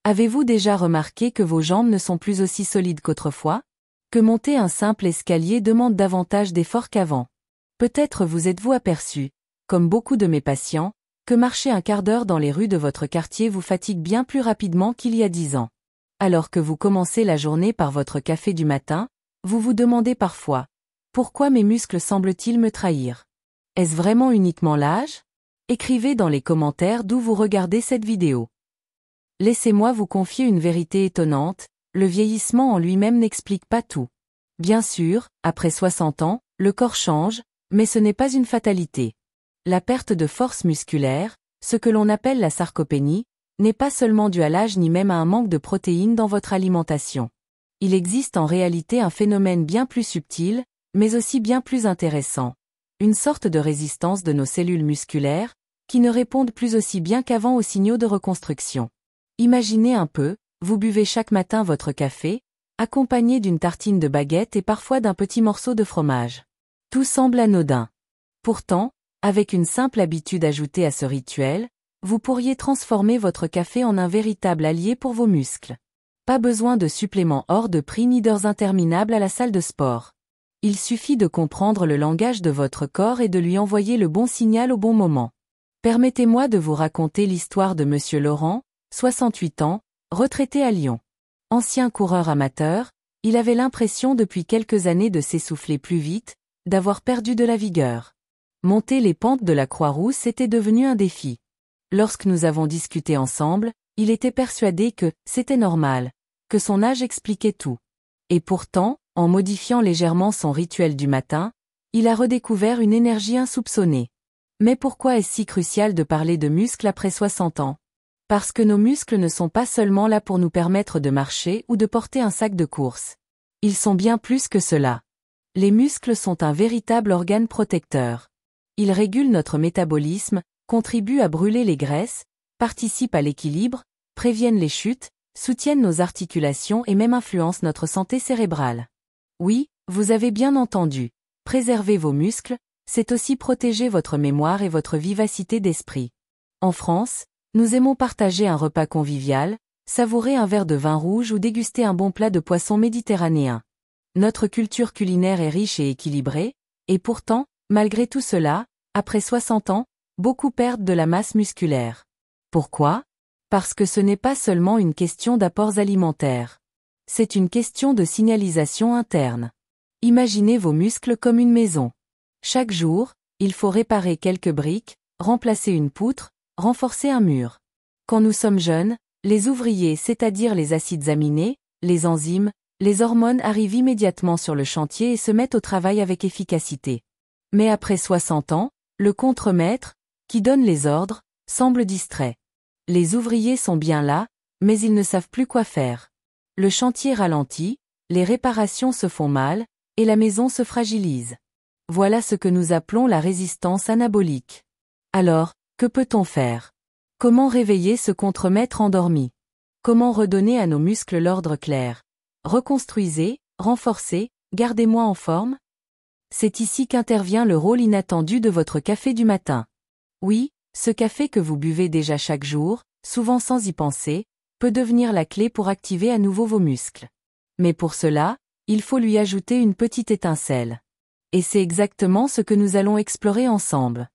Avez-vous déjà remarqué que vos jambes ne sont plus aussi solides qu'autrefois? Que monter un simple escalier demande davantage d'efforts qu'avant. Peut-être vous êtes-vous aperçu, comme beaucoup de mes patients, que marcher un quart d'heure dans les rues de votre quartier vous fatigue bien plus rapidement qu'il y a 10 ans. Alors que vous commencez la journée par votre café du matin, vous vous demandez parfois, pourquoi mes muscles semblent-ils me trahir? Est-ce vraiment uniquement l'âge? Écrivez dans les commentaires d'où vous regardez cette vidéo. Laissez-moi vous confier une vérité étonnante, le vieillissement en lui-même n'explique pas tout. Bien sûr, après 60 ans, le corps change, mais ce n'est pas une fatalité. La perte de force musculaire, ce que l'on appelle la sarcopénie, n'est pas seulement due à l'âge ni même à un manque de protéines dans votre alimentation. Il existe en réalité un phénomène bien plus subtil, mais aussi bien plus intéressant. Une sorte de résistance de nos cellules musculaires, qui ne répondent plus aussi bien qu'avant aux signaux de reconstruction. Imaginez un peu, vous buvez chaque matin votre café, accompagné d'une tartine de baguette et parfois d'un petit morceau de fromage. Tout semble anodin. Pourtant, avec une simple habitude ajoutée à ce rituel, vous pourriez transformer votre café en un véritable allié pour vos muscles. Pas besoin de suppléments hors de prix ni d'heures interminables à la salle de sport. Il suffit de comprendre le langage de votre corps et de lui envoyer le bon signal au bon moment. Permettez-moi de vous raconter l'histoire de Monsieur Laurent, 68 ans, retraité à Lyon. Ancien coureur amateur, il avait l'impression depuis quelques années de s'essouffler plus vite, d'avoir perdu de la vigueur. Monter les pentes de la Croix-Rousse était devenu un défi. Lorsque nous avons discuté ensemble, il était persuadé que c'était normal, que son âge expliquait tout. Et pourtant, en modifiant légèrement son rituel du matin, il a redécouvert une énergie insoupçonnée. Mais pourquoi est-ce si crucial de parler de muscles après 60 ans? Parce que nos muscles ne sont pas seulement là pour nous permettre de marcher ou de porter un sac de course. Ils sont bien plus que cela. Les muscles sont un véritable organe protecteur. Ils régulent notre métabolisme, contribuent à brûler les graisses, participent à l'équilibre, préviennent les chutes, soutiennent nos articulations et même influencent notre santé cérébrale. Oui, vous avez bien entendu. Préserver vos muscles, c'est aussi protéger votre mémoire et votre vivacité d'esprit. En France, nous aimons partager un repas convivial, savourer un verre de vin rouge ou déguster un bon plat de poisson méditerranéen. Notre culture culinaire est riche et équilibrée, et pourtant, malgré tout cela, après 60 ans, beaucoup perdent de la masse musculaire. Pourquoi? Parce que ce n'est pas seulement une question d'apports alimentaires. C'est une question de signalisation interne. Imaginez vos muscles comme une maison. Chaque jour, il faut réparer quelques briques, remplacer une poutre, renforcer un mur. Quand nous sommes jeunes, les ouvriers, c'est-à-dire les acides aminés, les enzymes, les hormones arrivent immédiatement sur le chantier et se mettent au travail avec efficacité. Mais après 60 ans, le contremaître, qui donne les ordres, semble distrait. Les ouvriers sont bien là, mais ils ne savent plus quoi faire. Le chantier ralentit, les réparations se font mal, et la maison se fragilise. Voilà ce que nous appelons la résistance anabolique. Alors, que peut-on faire? Comment réveiller ce contremaître endormi? Comment redonner à nos muscles l'ordre clair? Reconstruisez, renforcez, gardez-moi en forme? C'est ici qu'intervient le rôle inattendu de votre café du matin. Oui, ce café que vous buvez déjà chaque jour, souvent sans y penser, peut devenir la clé pour activer à nouveau vos muscles. Mais pour cela, il faut lui ajouter une petite étincelle. Et c'est exactement ce que nous allons explorer ensemble.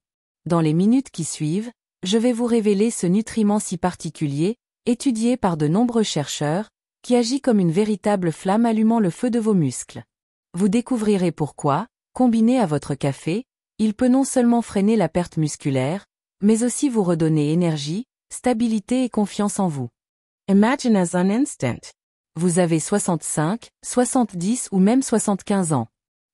Dans les minutes qui suivent, je vais vous révéler ce nutriment si particulier, étudié par de nombreux chercheurs, qui agit comme une véritable flamme allumant le feu de vos muscles. Vous découvrirez pourquoi, combiné à votre café, il peut non seulement freiner la perte musculaire, mais aussi vous redonner énergie, stabilité et confiance en vous. Imagine as an instant. Vous avez 65, 70 ou même 75 ans.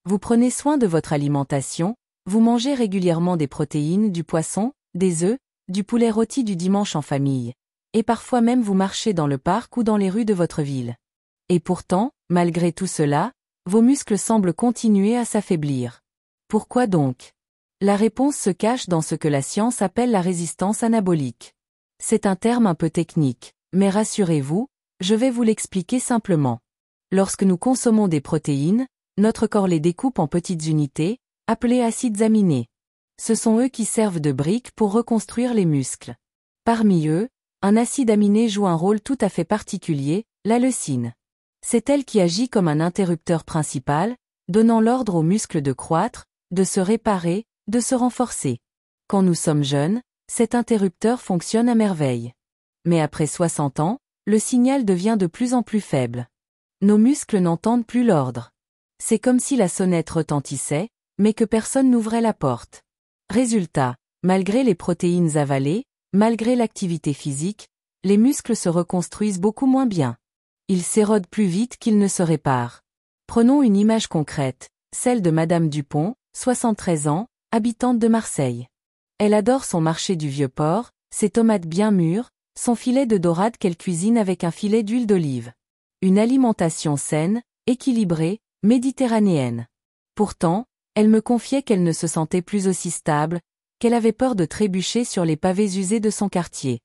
Vous prenez soin de votre alimentation, vous mangez régulièrement des protéines, du poisson, des œufs, du poulet rôti du dimanche en famille. Et parfois même vous marchez dans le parc ou dans les rues de votre ville. Et pourtant, malgré tout cela, vos muscles semblent continuer à s'affaiblir. Pourquoi donc? La réponse se cache dans ce que la science appelle la résistance anabolique. C'est un terme un peu technique, mais rassurez-vous, je vais vous l'expliquer simplement. Lorsque nous consommons des protéines, notre corps les découpe en petites unités, appelées acides aminés. Ce sont eux qui servent de briques pour reconstruire les muscles. Parmi eux, un acide aminé joue un rôle tout à fait particulier, la leucine. C'est elle qui agit comme un interrupteur principal, donnant l'ordre aux muscles de croître, de se réparer, de se renforcer. Quand nous sommes jeunes, cet interrupteur fonctionne à merveille. Mais après 60 ans, le signal devient de plus en plus faible. Nos muscles n'entendent plus l'ordre. C'est comme si la sonnette retentissait, mais que personne n'ouvrait la porte. Résultat, malgré les protéines avalées, malgré l'activité physique, les muscles se reconstruisent beaucoup moins bien. Ils s'érodent plus vite qu'ils ne se réparent. Prenons une image concrète, celle de Madame Dupont, 73 ans, habitante de Marseille. Elle adore son marché du Vieux-Port, ses tomates bien mûres, son filet de dorade qu'elle cuisine avec un filet d'huile d'olive. Une alimentation saine, équilibrée, méditerranéenne. Pourtant, elle me confiait qu'elle ne se sentait plus aussi stable, qu'elle avait peur de trébucher sur les pavés usés de son quartier.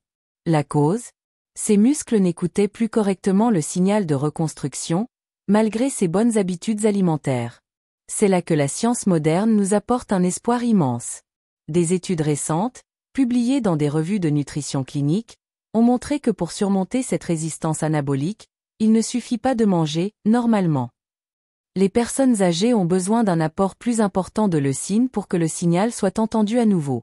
La cause ? Ses muscles n'écoutaient plus correctement le signal de reconstruction, malgré ses bonnes habitudes alimentaires. C'est là que la science moderne nous apporte un espoir immense. Des études récentes, publiées dans des revues de nutrition clinique, ont montré que pour surmonter cette résistance anabolique, il ne suffit pas de manger, normalement. Les personnes âgées ont besoin d'un apport plus important de leucine pour que le signal soit entendu à nouveau.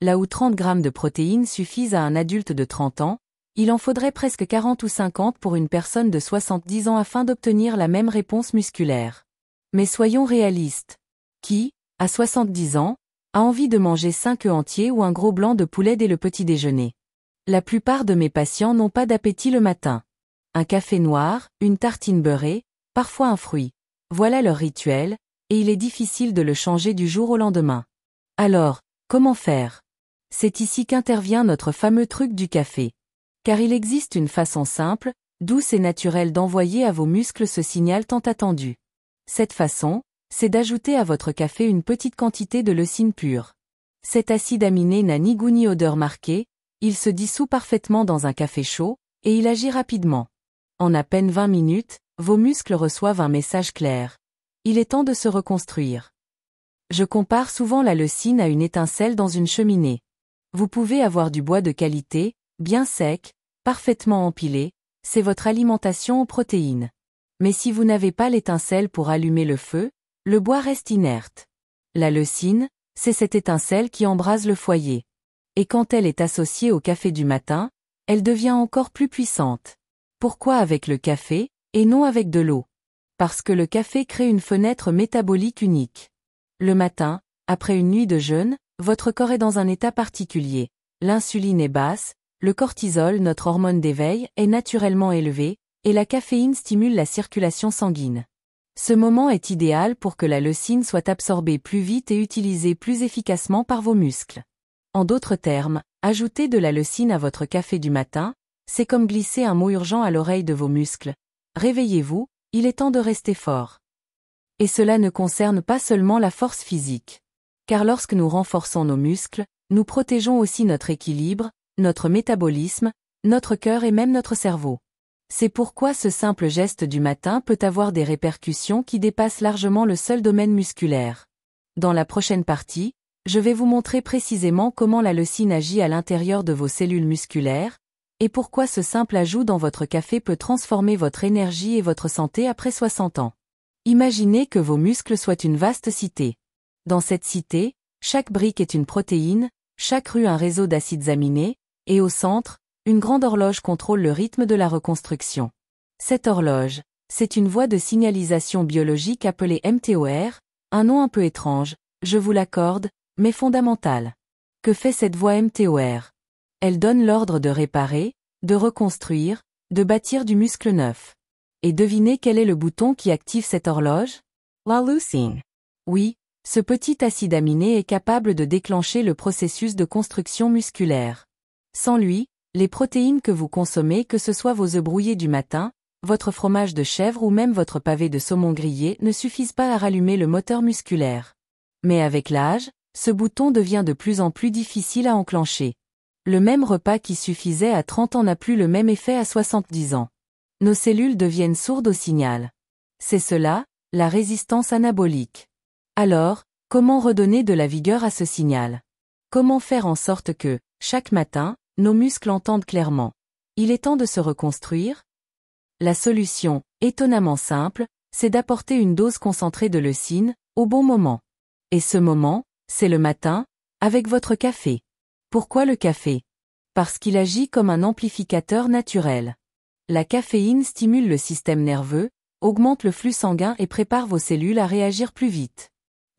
Là où 30 grammes de protéines suffisent à un adulte de 30 ans, il en faudrait presque 40 ou 50 pour une personne de 70 ans afin d'obtenir la même réponse musculaire. Mais soyons réalistes. Qui, à 70 ans, a envie de manger 5 œufs entiers ou un gros blanc de poulet dès le petit déjeuner? La plupart de mes patients n'ont pas d'appétit le matin. Un café noir, une tartine beurrée, parfois un fruit. Voilà leur rituel, et il est difficile de le changer du jour au lendemain. Alors, comment faire? C'est ici qu'intervient notre fameux truc du café. Car il existe une façon simple, douce et naturelle d'envoyer à vos muscles ce signal tant attendu. Cette façon, c'est d'ajouter à votre café une petite quantité de leucine pure. Cet acide aminé n'a ni goût ni odeur marquée, il se dissout parfaitement dans un café chaud, et il agit rapidement. En à peine 20 minutes, vos muscles reçoivent un message clair. Il est temps de se reconstruire. Je compare souvent la leucine à une étincelle dans une cheminée. Vous pouvez avoir du bois de qualité, bien sec, parfaitement empilé, c'est votre alimentation en protéines. Mais si vous n'avez pas l'étincelle pour allumer le feu, le bois reste inerte. La leucine, c'est cette étincelle qui embrase le foyer. Et quand elle est associée au café du matin, elle devient encore plus puissante. Pourquoi avec le café, et non avec de l'eau? Parce que le café crée une fenêtre métabolique unique. Le matin, après une nuit de jeûne, votre corps est dans un état particulier. L'insuline est basse, le cortisol, notre hormone d'éveil, est naturellement élevé, et la caféine stimule la circulation sanguine. Ce moment est idéal pour que la leucine soit absorbée plus vite et utilisée plus efficacement par vos muscles. En d'autres termes, ajouter de la leucine à votre café du matin, c'est comme glisser un mot urgent à l'oreille de vos muscles. Réveillez-vous, il est temps de rester fort. Et cela ne concerne pas seulement la force physique. Car lorsque nous renforçons nos muscles, nous protégeons aussi notre équilibre, notre métabolisme, notre cœur et même notre cerveau. C'est pourquoi ce simple geste du matin peut avoir des répercussions qui dépassent largement le seul domaine musculaire. Dans la prochaine partie, je vais vous montrer précisément comment la leucine agit à l'intérieur de vos cellules musculaires, et pourquoi ce simple ajout dans votre café peut transformer votre énergie et votre santé après 60 ans. Imaginez que vos muscles soient une vaste cité. Dans cette cité, chaque brique est une protéine, chaque rue un réseau d'acides aminés, et au centre, une grande horloge contrôle le rythme de la reconstruction. Cette horloge, c'est une voie de signalisation biologique appelée mTOR, un nom un peu étrange, je vous l'accorde, mais fondamental. Que fait cette voie mTOR? Elle donne l'ordre de réparer, de reconstruire, de bâtir du muscle neuf. Et devinez quel est le bouton qui active cette horloge? La leucine. Oui, ce petit acide aminé est capable de déclencher le processus de construction musculaire. Sans lui, les protéines que vous consommez, que ce soit vos œufs brouillés du matin, votre fromage de chèvre ou même votre pavé de saumon grillé, ne suffisent pas à rallumer le moteur musculaire. Mais avec l'âge, ce bouton devient de plus en plus difficile à enclencher. Le même repas qui suffisait à 30 ans n'a plus le même effet à 70 ans. Nos cellules deviennent sourdes au signal. C'est cela, la résistance anabolique. Alors, comment redonner de la vigueur à ce signal? Comment faire en sorte que, chaque matin, nos muscles entendent clairement? Il est temps de se reconstruire? La solution, étonnamment simple, c'est d'apporter une dose concentrée de leucine, au bon moment. Et ce moment, c'est le matin, avec votre café. Pourquoi le café? Parce qu'il agit comme un amplificateur naturel. La caféine stimule le système nerveux, augmente le flux sanguin et prépare vos cellules à réagir plus vite.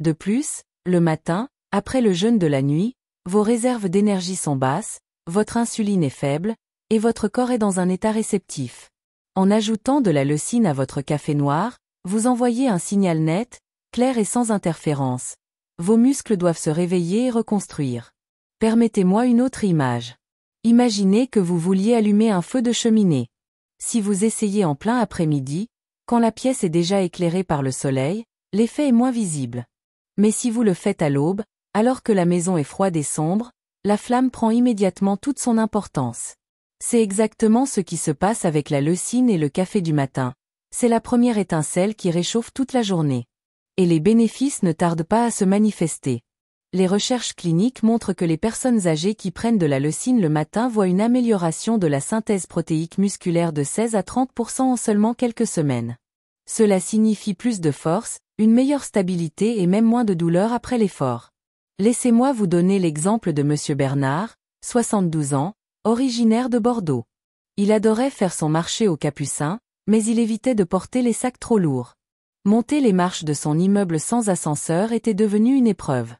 De plus, le matin, après le jeûne de la nuit, vos réserves d'énergie sont basses, votre insuline est faible, et votre corps est dans un état réceptif. En ajoutant de la leucine à votre café noir, vous envoyez un signal net, clair et sans interférence. Vos muscles doivent se réveiller et reconstruire. Permettez-moi une autre image. Imaginez que vous vouliez allumer un feu de cheminée. Si vous essayez en plein après-midi, quand la pièce est déjà éclairée par le soleil, l'effet est moins visible. Mais si vous le faites à l'aube, alors que la maison est froide et sombre, la flamme prend immédiatement toute son importance. C'est exactement ce qui se passe avec la leucine et le café du matin. C'est la première étincelle qui réchauffe toute la journée. Et les bénéfices ne tardent pas à se manifester. Les recherches cliniques montrent que les personnes âgées qui prennent de la leucine le matin voient une amélioration de la synthèse protéique musculaire de 16 à 30% en seulement quelques semaines. Cela signifie plus de force, une meilleure stabilité et même moins de douleur après l'effort. Laissez-moi vous donner l'exemple de Monsieur Bernard, 72 ans, originaire de Bordeaux. Il adorait faire son marché aux Capucins, mais il évitait de porter les sacs trop lourds. Monter les marches de son immeuble sans ascenseur était devenu une épreuve.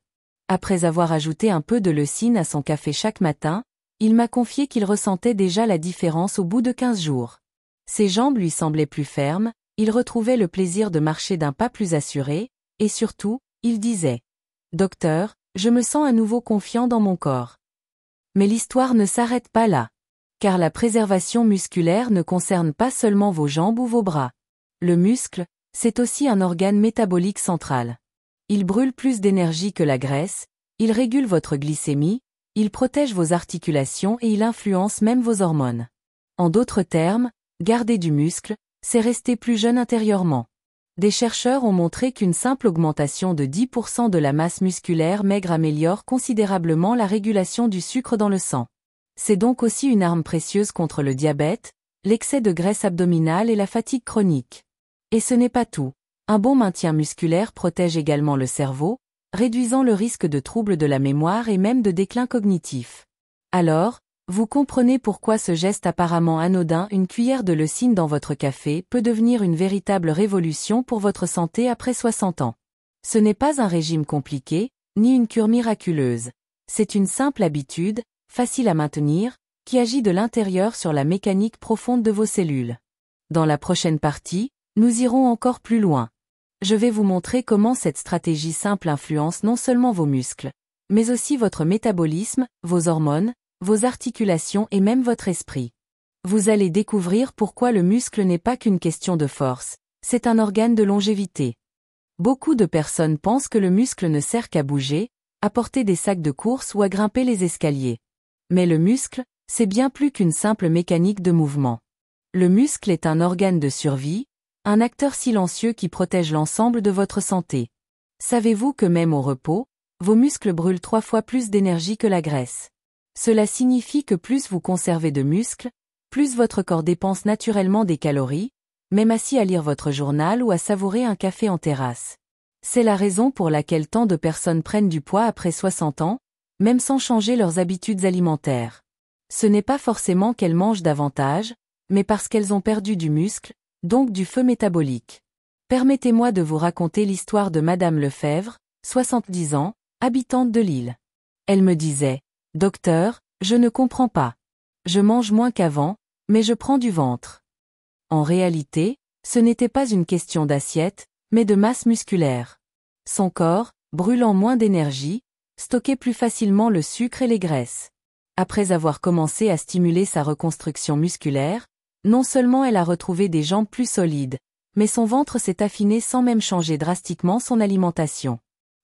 Après avoir ajouté un peu de leucine à son café chaque matin, il m'a confié qu'il ressentait déjà la différence au bout de 15 jours. Ses jambes lui semblaient plus fermes, il retrouvait le plaisir de marcher d'un pas plus assuré, et surtout, il disait « Docteur, je me sens à nouveau confiant dans mon corps. » Mais l'histoire ne s'arrête pas là. Car la préservation musculaire ne concerne pas seulement vos jambes ou vos bras. Le muscle, c'est aussi un organe métabolique central. Il brûle plus d'énergie que la graisse, il régule votre glycémie, il protège vos articulations et il influence même vos hormones. En d'autres termes, garder du muscle, c'est rester plus jeune intérieurement. Des chercheurs ont montré qu'une simple augmentation de 10% de la masse musculaire maigre améliore considérablement la régulation du sucre dans le sang. C'est donc aussi une arme précieuse contre le diabète, l'excès de graisse abdominale et la fatigue chronique. Et ce n'est pas tout. Un bon maintien musculaire protège également le cerveau, réduisant le risque de troubles de la mémoire et même de déclin cognitif. Alors, vous comprenez pourquoi ce geste apparemment anodin, une cuillère de leucine dans votre café, peut devenir une véritable révolution pour votre santé après 60 ans. Ce n'est pas un régime compliqué, ni une cure miraculeuse. C'est une simple habitude, facile à maintenir, qui agit de l'intérieur sur la mécanique profonde de vos cellules. Dans la prochaine partie, nous irons encore plus loin. Je vais vous montrer comment cette stratégie simple influence non seulement vos muscles, mais aussi votre métabolisme, vos hormones, vos articulations et même votre esprit. Vous allez découvrir pourquoi le muscle n'est pas qu'une question de force, c'est un organe de longévité. Beaucoup de personnes pensent que le muscle ne sert qu'à bouger, à porter des sacs de course ou à grimper les escaliers. Mais le muscle, c'est bien plus qu'une simple mécanique de mouvement. Le muscle est un organe de survie, un acteur silencieux qui protège l'ensemble de votre santé. Savez-vous que même au repos, vos muscles brûlent 3 fois plus d'énergie que la graisse? Cela signifie que plus vous conservez de muscles, plus votre corps dépense naturellement des calories, même assis à lire votre journal ou à savourer un café en terrasse. C'est la raison pour laquelle tant de personnes prennent du poids après 60 ans, même sans changer leurs habitudes alimentaires. Ce n'est pas forcément qu'elles mangent davantage, mais parce qu'elles ont perdu du muscle, donc du feu métabolique. Permettez-moi de vous raconter l'histoire de Madame Lefebvre, 70 ans, habitante de Lille. Elle me disait « Docteur, je ne comprends pas. Je mange moins qu'avant, mais je prends du ventre. » En réalité, ce n'était pas une question d'assiette, mais de masse musculaire. Son corps, brûlant moins d'énergie, stockait plus facilement le sucre et les graisses. Après avoir commencé à stimuler sa reconstruction musculaire, non seulement elle a retrouvé des jambes plus solides, mais son ventre s'est affiné sans même changer drastiquement son alimentation.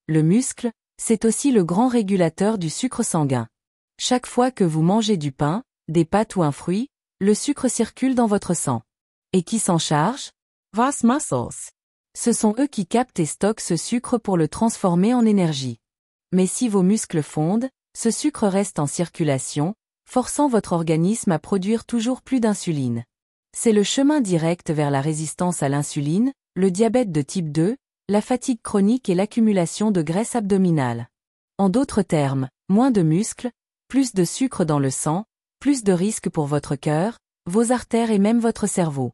Le muscle, c'est aussi le grand régulateur du sucre sanguin. Chaque fois que vous mangez du pain, des pâtes ou un fruit, le sucre circule dans votre sang. Et qui s'en charge? Vos muscles. Ce sont eux qui captent et stockent ce sucre pour le transformer en énergie. Mais si vos muscles fondent, ce sucre reste en circulation, forçant votre organisme à produire toujours plus d'insuline. C'est le chemin direct vers la résistance à l'insuline, le diabète de type 2, la fatigue chronique et l'accumulation de graisse abdominale. En d'autres termes, moins de muscles, plus de sucre dans le sang, plus de risques pour votre cœur, vos artères et même votre cerveau.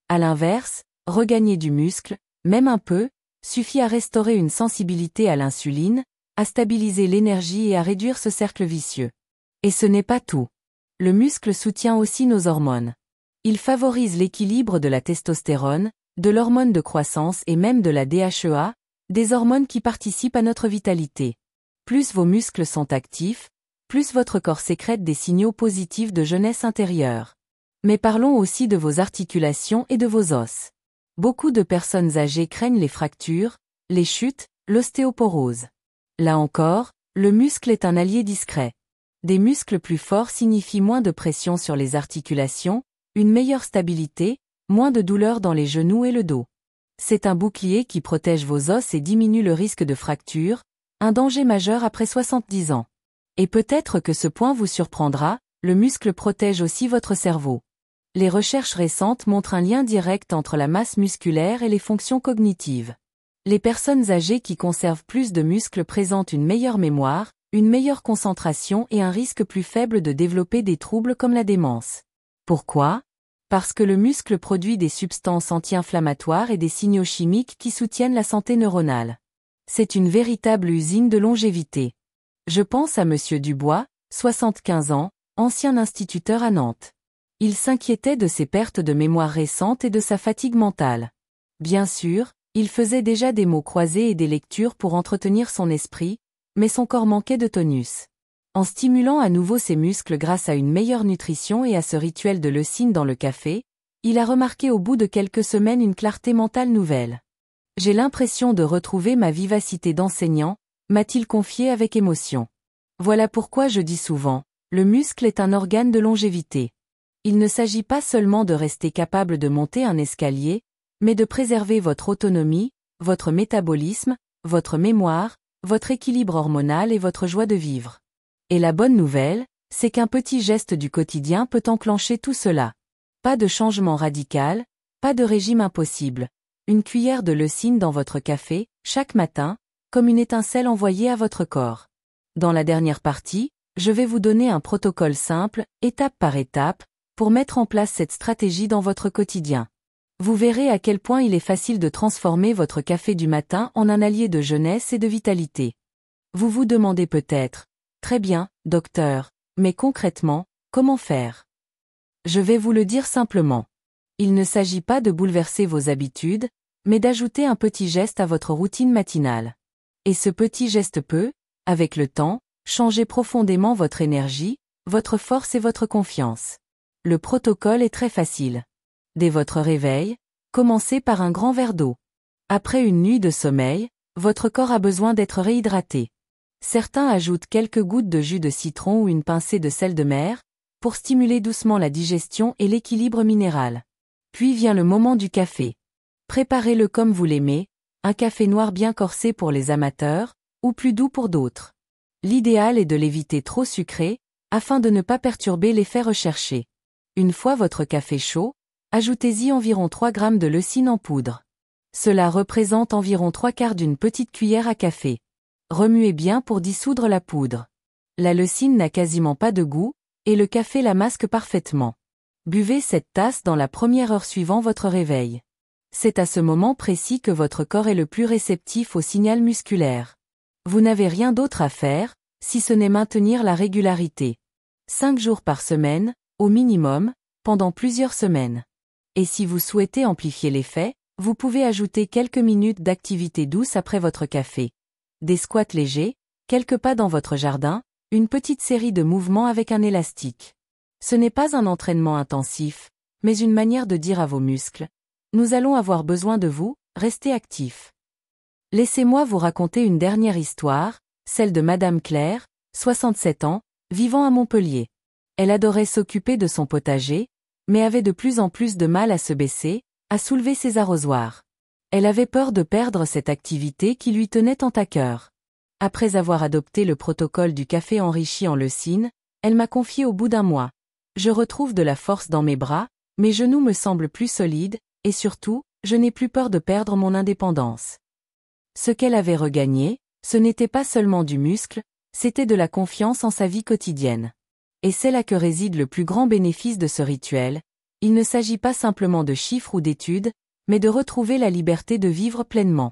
À l'inverse, regagner du muscle, même un peu, suffit à restaurer une sensibilité à l'insuline, à stabiliser l'énergie et à réduire ce cercle vicieux. Et ce n'est pas tout. Le muscle soutient aussi nos hormones. Il favorise l'équilibre de la testostérone, de l'hormone de croissance et même de la DHEA, des hormones qui participent à notre vitalité. Plus vos muscles sont actifs, plus votre corps sécrète des signaux positifs de jeunesse intérieure. Mais parlons aussi de vos articulations et de vos os. Beaucoup de personnes âgées craignent les fractures, les chutes, l'ostéoporose. Là encore, le muscle est un allié discret. Des muscles plus forts signifient moins de pression sur les articulations, une meilleure stabilité, moins de douleur dans les genoux et le dos. C'est un bouclier qui protège vos os et diminue le risque de fracture, un danger majeur après 70 ans. Et peut-être que ce point vous surprendra, le muscle protège aussi votre cerveau. Les recherches récentes montrent un lien direct entre la masse musculaire et les fonctions cognitives. Les personnes âgées qui conservent plus de muscles présentent une meilleure mémoire, une meilleure concentration et un risque plus faible de développer des troubles comme la démence. Pourquoi ? Parce que le muscle produit des substances anti-inflammatoires et des signaux chimiques qui soutiennent la santé neuronale. C'est une véritable usine de longévité. Je pense à Monsieur Dubois, 75 ans, ancien instituteur à Nantes. Il s'inquiétait de ses pertes de mémoire récentes et de sa fatigue mentale. Bien sûr, il faisait déjà des mots croisés et des lectures pour entretenir son esprit, mais son corps manquait de tonus. En stimulant à nouveau ses muscles grâce à une meilleure nutrition et à ce rituel de leucine dans le café, il a remarqué au bout de quelques semaines une clarté mentale nouvelle. « J'ai l'impression de retrouver ma vivacité d'enseignant », m'a-t-il confié avec émotion. Voilà pourquoi je dis souvent, le muscle est un organe de longévité. Il ne s'agit pas seulement de rester capable de monter un escalier, mais de préserver votre autonomie, votre métabolisme, votre mémoire, votre équilibre hormonal et votre joie de vivre. Et la bonne nouvelle, c'est qu'un petit geste du quotidien peut enclencher tout cela. Pas de changement radical, pas de régime impossible. Une cuillère de leucine dans votre café, chaque matin, comme une étincelle envoyée à votre corps. Dans la dernière partie, je vais vous donner un protocole simple, étape par étape, pour mettre en place cette stratégie dans votre quotidien. Vous verrez à quel point il est facile de transformer votre café du matin en un allié de jeunesse et de vitalité. Vous vous demandez peut-être, très bien, docteur, mais concrètement, comment faire ? Je vais vous le dire simplement. Il ne s'agit pas de bouleverser vos habitudes, mais d'ajouter un petit geste à votre routine matinale. Et ce petit geste peut, avec le temps, changer profondément votre énergie, votre force et votre confiance. Le protocole est très facile. Dès votre réveil, commencez par un grand verre d'eau. Après une nuit de sommeil, votre corps a besoin d'être réhydraté. Certains ajoutent quelques gouttes de jus de citron ou une pincée de sel de mer, pour stimuler doucement la digestion et l'équilibre minéral. Puis vient le moment du café. Préparez-le comme vous l'aimez, un café noir bien corsé pour les amateurs, ou plus doux pour d'autres. L'idéal est de l'éviter trop sucré, afin de ne pas perturber l'effet recherché. Une fois votre café chaud, ajoutez-y environ 3 g de leucine en poudre. Cela représente environ 3/4 d'une petite cuillère à café. Remuez bien pour dissoudre la poudre. La leucine n'a quasiment pas de goût, et le café la masque parfaitement. Buvez cette tasse dans la première heure suivant votre réveil. C'est à ce moment précis que votre corps est le plus réceptif au signal musculaire. Vous n'avez rien d'autre à faire, si ce n'est maintenir la régularité. 5 jours par semaine, au minimum, pendant plusieurs semaines. Et si vous souhaitez amplifier l'effet, vous pouvez ajouter quelques minutes d'activité douce après votre café. Des squats légers, quelques pas dans votre jardin, une petite série de mouvements avec un élastique. Ce n'est pas un entraînement intensif, mais une manière de dire à vos muscles, nous allons avoir besoin de vous, restez actifs. Laissez-moi vous raconter une dernière histoire, celle de Madame Claire, 67 ans, vivant à Montpellier. Elle adorait s'occuper de son potager, mais avait de plus en plus de mal à se baisser, à soulever ses arrosoirs. Elle avait peur de perdre cette activité qui lui tenait tant à cœur. Après avoir adopté le protocole du café enrichi en leucine, Elle m'a confié au bout d'un mois. Je retrouve de la force dans mes bras, mes genoux me semblent plus solides, et surtout, je n'ai plus peur de perdre mon indépendance. Ce qu'elle avait regagné, ce n'était pas seulement du muscle, c'était de la confiance en sa vie quotidienne. Et c'est là que réside le plus grand bénéfice de ce rituel. Il ne s'agit pas simplement de chiffres ou d'études, mais de retrouver la liberté de vivre pleinement.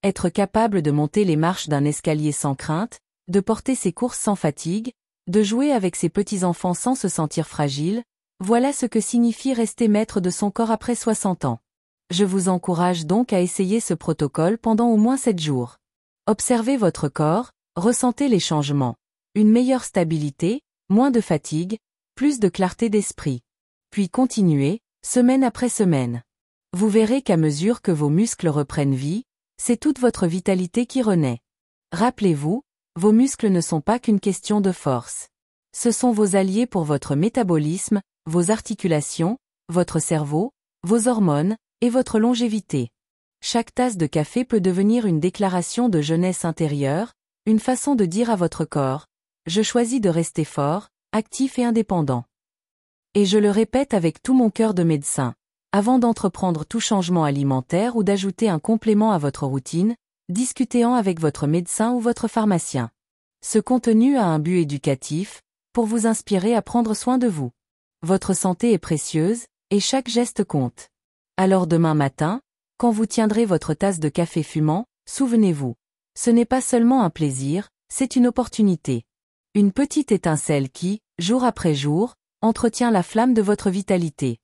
Être capable de monter les marches d'un escalier sans crainte, de porter ses courses sans fatigue, de jouer avec ses petits-enfants sans se sentir fragile, voilà ce que signifie rester maître de son corps après 60 ans. Je vous encourage donc à essayer ce protocole pendant au moins 7 jours. Observez votre corps, ressentez les changements. Une meilleure stabilité, moins de fatigue, plus de clarté d'esprit. Puis continuez, semaine après semaine. Vous verrez qu'à mesure que vos muscles reprennent vie, c'est toute votre vitalité qui renaît. Rappelez-vous, vos muscles ne sont pas qu'une question de force. Ce sont vos alliés pour votre métabolisme, vos articulations, votre cerveau, vos hormones, et votre longévité. Chaque tasse de café peut devenir une déclaration de jeunesse intérieure, une façon de dire à votre corps, je choisis de rester fort, actif et indépendant. Et je le répète avec tout mon cœur de médecin. Avant d'entreprendre tout changement alimentaire ou d'ajouter un complément à votre routine, discutez-en avec votre médecin ou votre pharmacien. Ce contenu a un but éducatif, pour vous inspirer à prendre soin de vous. Votre santé est précieuse, et chaque geste compte. Alors demain matin, quand vous tiendrez votre tasse de café fumant, souvenez-vous. Ce n'est pas seulement un plaisir, c'est une opportunité. Une petite étincelle qui, jour après jour, entretient la flamme de votre vitalité.